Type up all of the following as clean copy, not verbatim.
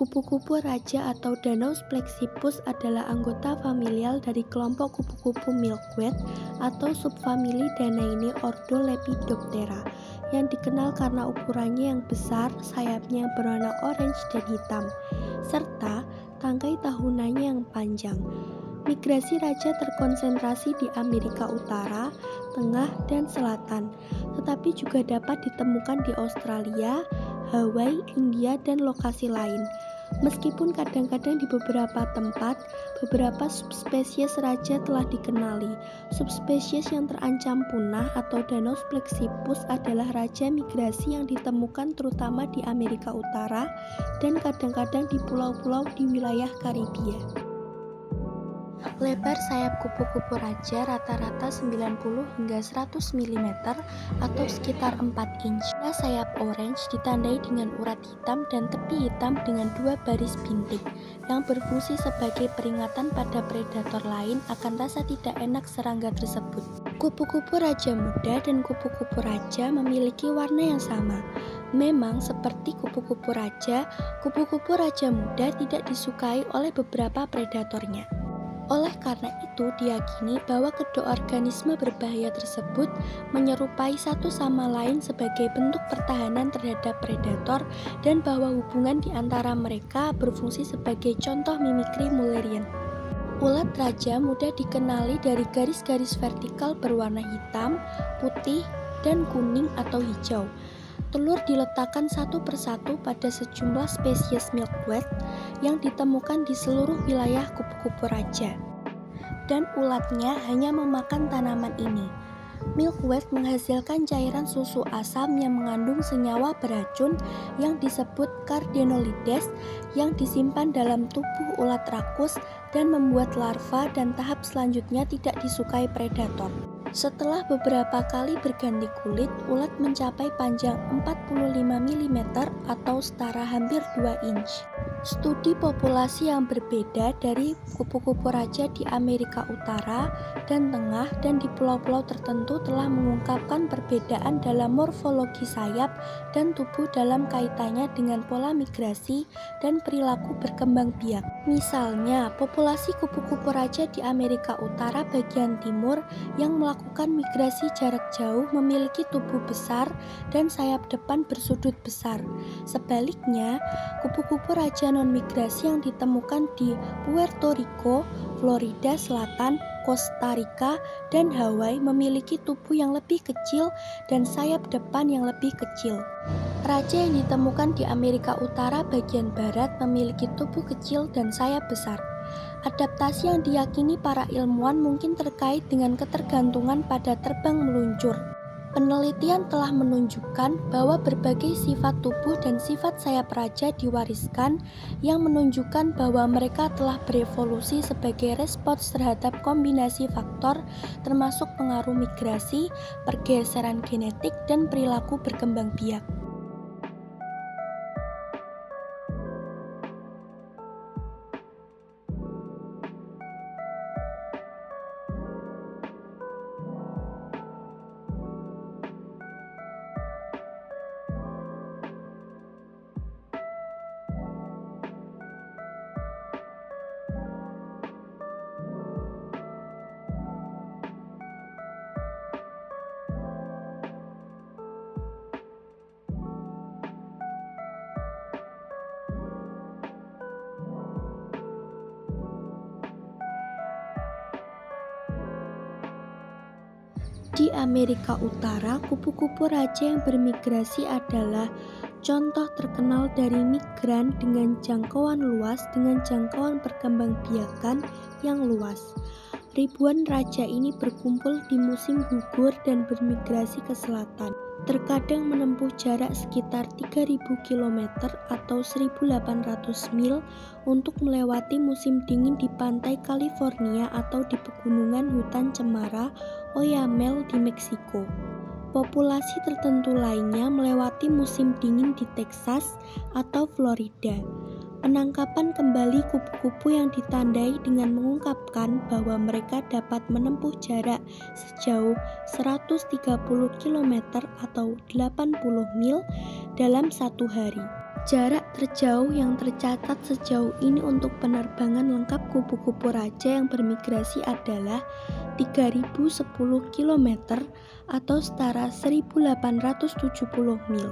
Kupu-kupu raja atau Danaus plexippus adalah anggota familial dari kelompok kupu-kupu milkweed atau subfamili Danainae ordo Lepidoptera yang dikenal karena ukurannya yang besar, sayapnya yang berwarna orange dan hitam, serta tangkai tahunannya yang panjang. Migrasi raja terkonsentrasi di Amerika Utara, Tengah, dan Selatan, tetapi juga dapat ditemukan di Australia, Hawaii, India, dan lokasi lain. Meskipun kadang-kadang di beberapa tempat, beberapa subspesies raja telah dikenali. Subspesies yang terancam punah atau Danaus plexippus adalah raja migrasi yang ditemukan terutama di Amerika Utara dan kadang-kadang di pulau-pulau di wilayah Karibia. Lebar sayap kupu-kupu raja rata-rata 90 hingga 100 mm atau sekitar 4 inch. Sayap orange ditandai dengan urat hitam dan tepi hitam dengan 2 baris bintik yang berfungsi sebagai peringatan pada predator lain akan rasa tidak enak serangga tersebut. Kupu-kupu raja muda dan kupu-kupu raja memiliki warna yang sama. Memang seperti kupu-kupu raja muda tidak disukai oleh beberapa predatornya. Oleh karena itu, diyakini bahwa kedua organisme berbahaya tersebut menyerupai satu sama lain sebagai bentuk pertahanan terhadap predator dan bahwa hubungan di antara mereka berfungsi sebagai contoh mimikri Mullerian. Ulat raja muda dikenali dari garis-garis vertikal berwarna hitam, putih, dan kuning atau hijau. Telur diletakkan satu persatu pada sejumlah spesies milkweed yang ditemukan di seluruh wilayah kupu-kupu raja. Dan ulatnya hanya memakan tanaman ini. Milkweed menghasilkan cairan susu asam yang mengandung senyawa beracun yang disebut cardenolides yang disimpan dalam tubuh ulat rakus dan membuat larva dan tahap selanjutnya tidak disukai predator. Setelah beberapa kali berganti kulit, ulat mencapai panjang 45 mm atau setara hampir 2 inch. Studi populasi yang berbeda dari kupu-kupu raja di Amerika Utara dan Tengah dan di pulau-pulau tertentu telah mengungkapkan perbedaan dalam morfologi sayap dan tubuh dalam kaitannya dengan pola migrasi dan perilaku berkembang biak. Misalnya, populasi kupu-kupu raja di Amerika Utara bagian timur yang melakukan migrasi jarak jauh memiliki tubuh besar dan sayap depan bersudut besar. Sebaliknya, kupu-kupu raja non-migrasi yang ditemukan di Puerto Rico, Florida Selatan, Costa Rica, dan Hawaii memiliki tubuh yang lebih kecil dan sayap depan yang lebih kecil. Raja yang ditemukan di Amerika Utara bagian barat memiliki tubuh kecil dan sayap besar. Adaptasi yang diyakini para ilmuwan mungkin terkait dengan ketergantungan pada terbang meluncur. Penelitian telah menunjukkan bahwa berbagai sifat tubuh dan sifat sayap raja diwariskan yang menunjukkan bahwa mereka telah berevolusi sebagai respons terhadap kombinasi faktor termasuk pengaruh migrasi, pergeseran genetik, dan perilaku berkembang biak. Di Amerika Utara, kupu-kupu raja yang bermigrasi adalah contoh terkenal dari migran dengan jangkauan luas dengan jangkauan perkembangbiakan yang luas. Ribuan raja ini berkumpul di musim gugur dan bermigrasi ke selatan. Terkadang menempuh jarak sekitar 3.000 km atau 1.800 mil untuk melewati musim dingin di pantai California atau di pegunungan hutan cemara Oyamel di Meksiko. Populasi tertentu lainnya melewati musim dingin di Texas atau Florida. Penangkapan kembali kupu-kupu yang ditandai dengan mengungkapkan bahwa mereka dapat menempuh jarak sejauh 130 km atau 80 mil dalam satu hari. Jarak terjauh yang tercatat sejauh ini untuk penerbangan lengkap kupu-kupu raja yang bermigrasi adalah 3010 km atau setara 1870 mil.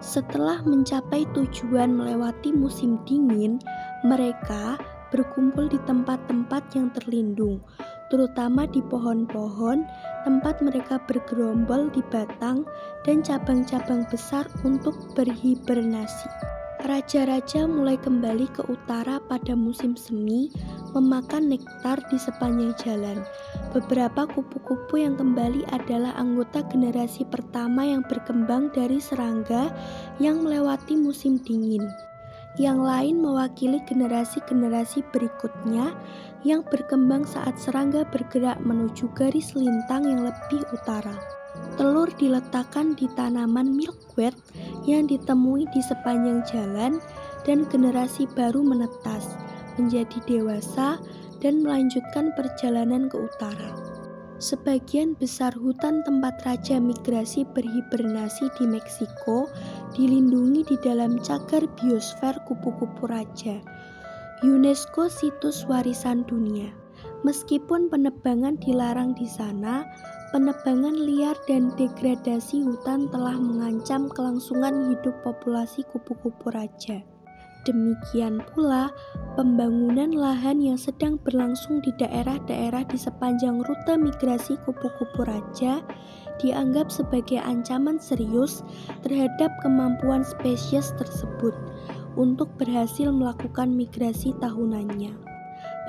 Setelah mencapai tujuan melewati musim dingin, mereka berkumpul di tempat-tempat yang terlindung, terutama di pohon-pohon, tempat mereka bergerombol di batang dan cabang-cabang besar untuk berhibernasi. Raja-raja mulai kembali ke utara pada musim semi, memakan nektar di sepanjang jalan. Beberapa kupu-kupu yang kembali adalah anggota generasi pertama yang berkembang dari serangga yang melewati musim dingin. Yang lain mewakili generasi-generasi berikutnya yang berkembang saat serangga bergerak menuju garis lintang yang lebih utara. Telur diletakkan di tanaman milkweed yang ditemui di sepanjang jalan dan generasi baru menetas, menjadi dewasa dan melanjutkan perjalanan ke utara. Sebagian besar hutan tempat raja migrasi berhibernasi di Meksiko dilindungi di dalam cagar biosfer kupu-kupu raja, UNESCO Situs Warisan Dunia. Meskipun penebangan dilarang di sana, penebangan liar dan degradasi hutan telah mengancam kelangsungan hidup populasi kupu-kupu raja. Demikian pula, pembangunan lahan yang sedang berlangsung di daerah-daerah di sepanjang rute migrasi kupu-kupu raja dianggap sebagai ancaman serius terhadap kemampuan spesies tersebut untuk berhasil melakukan migrasi tahunannya.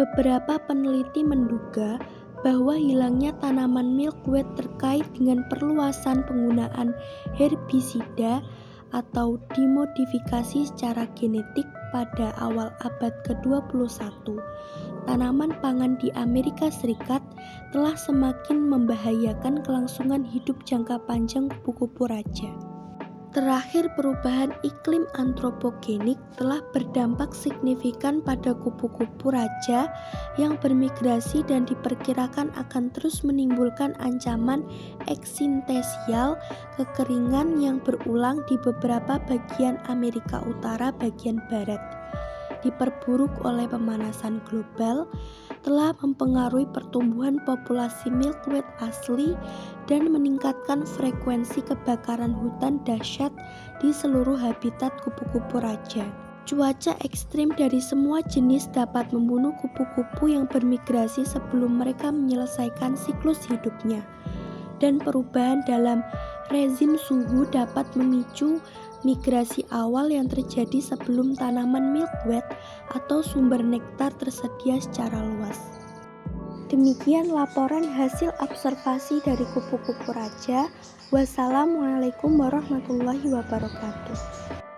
Beberapa peneliti menduga bahwa hilangnya tanaman milkweed terkait dengan perluasan penggunaan herbisida atau dimodifikasi secara genetik pada awal abad ke-21. Tanaman pangan di Amerika Serikat telah semakin membahayakan kelangsungan hidup jangka panjang kupu-kupu raja. Terakhir, perubahan iklim antropogenik telah berdampak signifikan pada kupu-kupu raja yang bermigrasi dan diperkirakan akan terus menimbulkan ancaman eksintesial kekeringan yang berulang di beberapa bagian Amerika Utara bagian barat. Diperburuk oleh pemanasan global, telah mempengaruhi pertumbuhan populasi milkweed asli dan meningkatkan frekuensi kebakaran hutan dahsyat di seluruh habitat kupu-kupu raja. Cuaca ekstrim dari semua jenis dapat membunuh kupu-kupu yang bermigrasi sebelum mereka menyelesaikan siklus hidupnya. Dan perubahan dalam rezim suhu dapat memicu migrasi awal yang terjadi sebelum tanaman milkweed atau sumber nektar tersedia secara luas. Demikian laporan hasil observasi dari kupu-kupu raja. Wassalamualaikum warahmatullahi wabarakatuh.